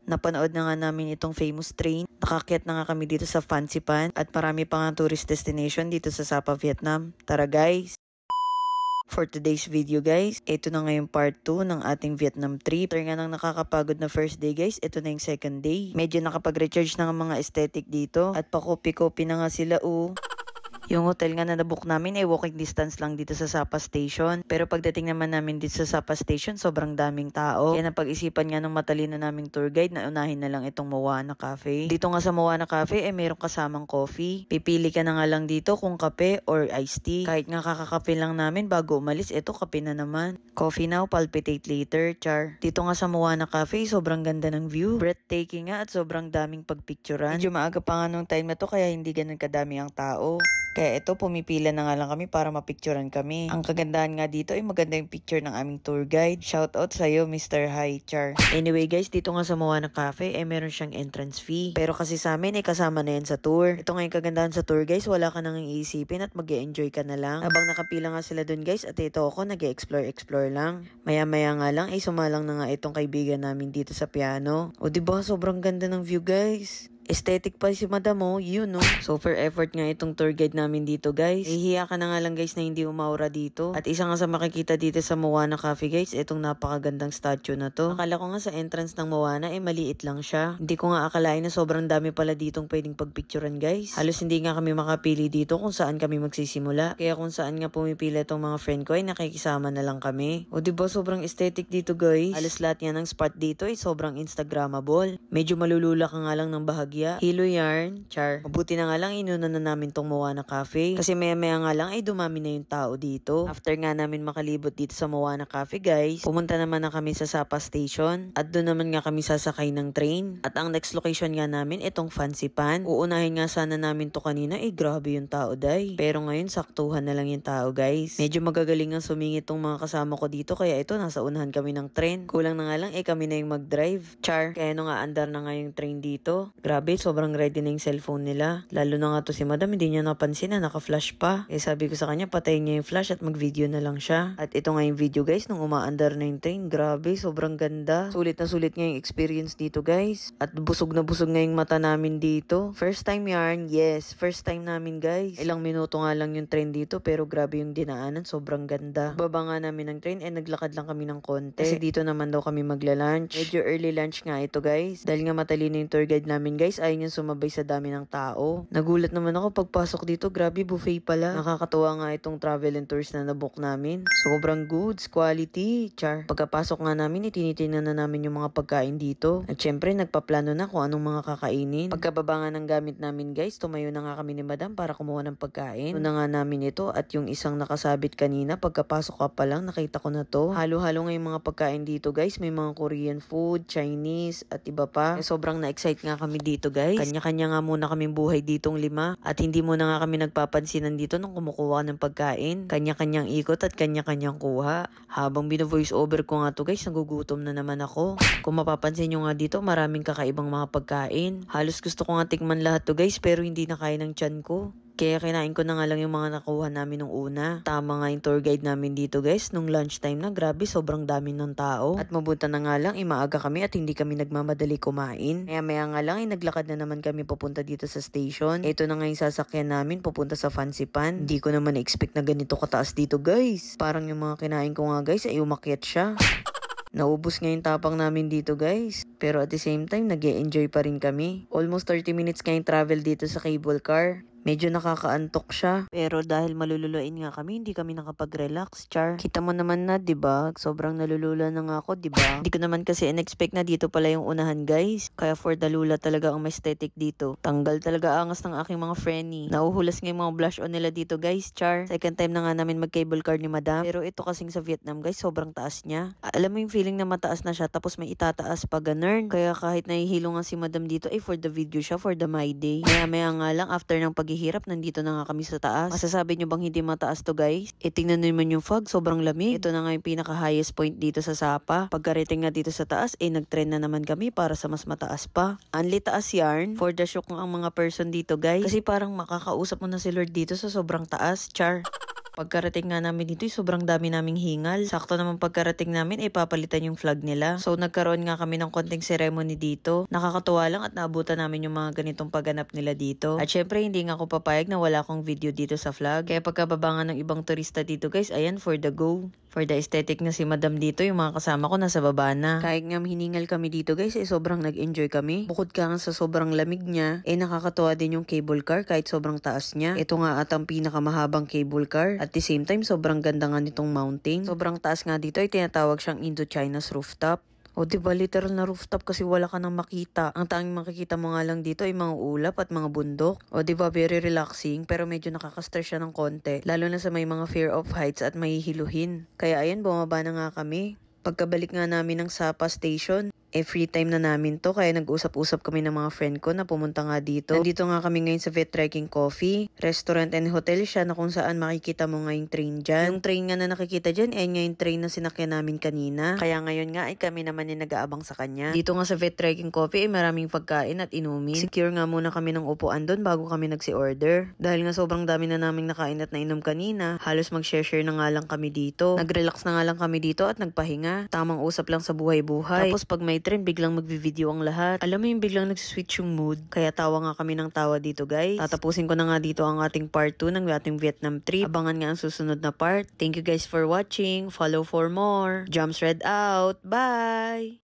Napanood na nga namin itong famous train. Nakakyat na nga kami dito sa Fancy Pan at marami pa nga tourist destination dito sa Sapa, Vietnam. Tara guys! For today's video guys, ito na nga yung part 2 ng ating Vietnam trip. After nga ng nakakapagod na first day guys, ito na yung second day. Medyo nakapag-recharge na nga mga aesthetic dito at pa-copy-copy na nga sila Yung hotel nga na nabook namin ay walking distance lang dito sa Sapa Station. Pero pagdating naman namin dito sa Sapa Station, sobrang daming tao. Kaya napag-isipan nga ng matalino naming tour guide na unahin na lang itong Moana Cafe. Dito nga sa Moana Cafe ay mayroong kasamang coffee. Pipili ka na nga lang dito kung kape or iced tea. Kahit nga kakakape lang namin bago umalis, ito kape na naman. Coffee now, palpitate later, char. Dito nga sa Moana Cafe, sobrang ganda ng view. Breathtaking nga at sobrang daming pagpicturan. Medyo maaga pa nga nung time na to kaya hindi ganun kadami ang tao. Kaya ito, pumipila na nga lang kami para mapicturean kami. Ang kagandahan nga dito ay maganda yung picture ng aming tour guide. Shoutout sa'yo, Mr. Hi, Char. Anyway guys, dito nga sa Moana Cafe ay meron siyang entrance fee. Pero kasi sa amin ay kasama na yan sa tour. Ito nga yung kagandahan sa tour guys, wala ka nang iisipin at mag-e-enjoy ka na lang. Habang nakapila nga sila dun guys at ito ako nag-e-explore lang. Maya-maya nga lang ay sumalang na nga itong kaibigan namin dito sa piano. O diba, sobrang ganda ng view guys. Aesthetic pa si madam yun Super effort nga itong tour guide namin dito guys. Ihiya ka na nga lang guys na hindi umaura dito. At isa nga sa makikita dito sa Moana Cafe guys, itong napakagandang statue na to. Akala ko nga sa entrance ng Moana maliit lang siya. Hindi ko nga akalain na sobrang dami pala ditong pwedeng pagpicturean guys. Halos hindi nga kami makapili dito kung saan kami magsisimula. Kaya kung saan nga pumipila itong mga friend ko ay nakikisama na lang kami. O diba sobrang aesthetic dito guys. Halos lahat nga ng spot dito ay sobrang instagrammable. Medyo malulula ka nga lang ng bahagya. Hilo yarn, char. Mabuti na nga lang inuna na namin tong Moana Cafe. Kasi maya-maya nga lang ay dumami na yung tao dito. After nga namin makalibot dito sa Moana Cafe guys, pumunta naman na kami sa Sapa Station. At doon naman nga kami sasakay ng train. At ang next location nga namin itong Fancy Pan. Uunahin nga sana namin to kanina, grabe yung tao day. Pero ngayon saktuhan na lang yung tao guys. Medyo magagaling ang sumingit tong mga kasama ko dito kaya ito nasa unahan kami ng train. Kulang na nga lang kami na yung mag-drive. Char. Kaya nga andar na nga yung train dito. Grabe, sobrang ready na yung cellphone nila. Lalo na nga to si madam, hindi niya napansin na naka-flash pa. Sabi ko sa kanya, patayin niya yung flash at mag-video na lang siya. At ito nga yung video guys, nung umaandar na yung train. Grabe, sobrang ganda. Sulit na sulit nga yung experience dito guys. At busog na busog nga yung mata namin dito. First time yarn, yes. First time namin guys. Ilang minuto nga lang yung train dito, pero grabe yung dinaanan. Sobrang ganda. Baba nga namin ng train, naglakad lang kami ng konti. Kasi dito naman daw kami magla-lunch. Medyo early lunch nga ito guys. Dahil nga matalino yung tour guide namin guys, ayaw niya sumabay sa dami ng tao. Nagulat naman ako pagpasok dito, grabe buffet pala. Nakakatuwa nga itong travel and tours na nabook namin. Sobrang goods, quality, char. Pagkapasok nga namin, tinitingnan na namin yung mga pagkain dito. At syempre, nagpaplano na kung anong mga kakainin. Pagkababa nga ng gamit namin guys, tumayo na nga kami ni madam para kumuha ng pagkain. Una nga namin ito at yung isang nakasabit kanina, pagkapasok ka pa lang, nakita ko na to. Halo-halo nga yung mga pagkain dito guys. May mga Korean food, Chinese, at iba pa. Sobrang na-excite nga kami dito guys. Kanya-kanya nga muna kaming buhay ditong 5 at hindi muna nga kami nagpapansinan dito nung kumukuha ng pagkain. Kanya-kanyang ikot at kanya-kanyang kuha. Habang bino-voice over ko nga to guys, nagugutom na naman ako. Kung mapapansin nyo nga dito, maraming kakaibang mga pagkain. Halos gusto ko nga tikman lahat to guys pero hindi na kaya ng tiyan ko. Kaya kinain ko na nga lang yung mga nakuha namin nung una. Tama nga yung tour guide namin dito guys. Nung lunchtime na, grabe, sobrang dami ng tao. At mabuta na nga lang, maaga kami at hindi kami nagmamadali kumain. Maya nga lang, naglakad na naman kami papunta dito sa station. Ito na nga yung sasakyan namin, papunta sa Fancy Pan. Hindi ko naman na-expect na ganito kataas dito guys. Parang yung mga kinain ko nga guys, ay umakyat siya. Naubos nga yung tapang namin dito guys. Pero at the same time, nag-e-enjoy pa rin kami. Almost 30 minutes nga yung travel dito sa cable car. Medyo nakakaantok siya. Pero dahil malululuin nga kami, hindi kami nakapag-relax, char. Kita mo naman na, diba? Sobrang nalulula na nga ako, diba? Hindi ko naman kasi in-expect na dito pala yung unahan, guys. Kaya for the lula talaga ang aesthetic dito. Tanggal talaga angas ng aking mga frenny. Nauhulas nga yung mga blush on nila dito, guys, char. Second time na nga namin mag-cable car ni madam. Pero ito kasing sa Vietnam, guys, sobrang taas niya. Alam mo yung feeling na mataas na siya, tapos may itataas pa ganun. Kaya kahit nahihilo nga si madam dito, for the video siya, for the my day. Maya nga lang, after ng paghihirap, nandito na nga kami sa taas. Masasabi nyo bang hindi mataas to guys? Tingnan naman yung fog, sobrang lamig. Ito na nga yung pinaka highest point dito sa Sapa. Pagkarating nga dito sa taas, nag-trend na naman kami para sa mas mataas pa. Anli taas yarn, for the shock ng mga person dito guys. Kasi parang makakausap mo na si Lord dito sa sobrang taas, char. Pagkarating nga namin dito, sobrang dami naming hingal. Sakto naman pagkarating namin, papalitan yung flag nila. So, nagkaroon nga kami ng konting ceremony dito. Nakakatuwa lang at naabutan namin yung mga ganitong pagganap nila dito. At syempre, hindi nga ako papayag na wala akong video dito sa flag. Kaya pagkababangan ng ibang turista dito guys, ayan, for the go. For the aesthetic na si madam dito, yung mga kasama ko nasa baba na. Kahit nga hiningal kami dito guys, sobrang nag-enjoy kami. Bukod ka nga sa sobrang lamig niya, nakakatuwa din yung cable car kahit sobrang taas niya. Ito nga at ang pinakamahabang cable car. At the same time, sobrang ganda nga nitong mountain. Sobrang taas nga dito ay tinatawag siyang Indochina's rooftop. O diba literal na rooftop kasi wala ka nang makita. Ang tanging makikita mo nga lang dito ay mga ulap at mga bundok. O diba very relaxing pero medyo nakaka-stress siya ng konti. Lalo na sa may mga fear of heights at mahihiluhin. Kaya ayan, bumaba na nga kami. Pagkabalik nga namin ng Sapa Station, free time na namin to kaya nag-usap-usap kami ng mga friend ko na pumunta nga dito. Nandito nga kami ngayon sa Vet Trekking Coffee, restaurant and hotel siya na kung saan makikita mo nga yung train dyan. Yung train nga na nakikita dyan ay nga yung train na sinakyan namin kanina. Kaya ngayon nga ay kami naman yung nag-aabang sa kanya. Dito nga sa Vet Trekking Coffee ay maraming pagkain at inumin. Secure nga muna kami ng upuan doon bago kami nagsi-order. Dahil nga sobrang dami na naming nakain at nainom kanina, halos mag-share na nga lang kami dito. Nag-relax na nga lang kami dito at nagpahinga. Tamang usap lang sa buhay-buhay. Tapos pag may trend, biglang magvi-video ang lahat. Alam mo yung biglang nagsiswitch yung mood. Kaya tawa nga kami ng tawa dito guys. Tatapusin ko na nga dito ang ating part 2 ng ating Vietnam trip. Abangan nga ang susunod na part. Thank you guys for watching. Follow for more. Jumps Red out. Bye!